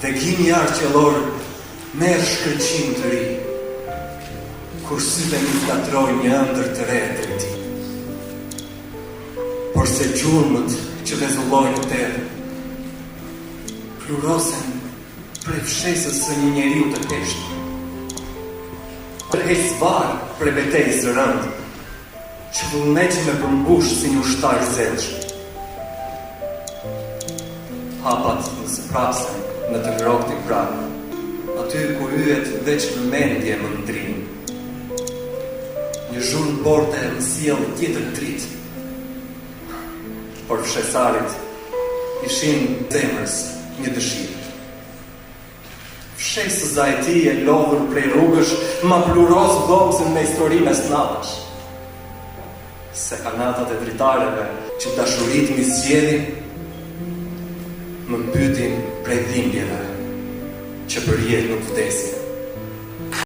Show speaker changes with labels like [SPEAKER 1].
[SPEAKER 1] Dhe gimi arqëllor merë shkëlqim të ri, kur syve një katroj një ëndër të re të ti. Por se gjurmët që vezullojnë të terë, plurosen prej fshesës së një njeriu të heshtë, për hecvarë prej betejës së rëndë, që vullneti me përmbush si një ushtar zelsh. Hapat në sëprapsen në të ngrokët i prapë, aty ku yjet veç në mendje më ndrinë. Një zhurmë borte më sjell tjetër dritë, por fshesarit ishin zemrës një dëshirë. Fshesëza e tij e lodhur prej rrugësh ma pluros dhomësën me historinë e snapësh. Se kanatat e dritareve që dashurit mi zgjedhin, më mbytin prej dhimbjeve që për jetë nuk vdesin.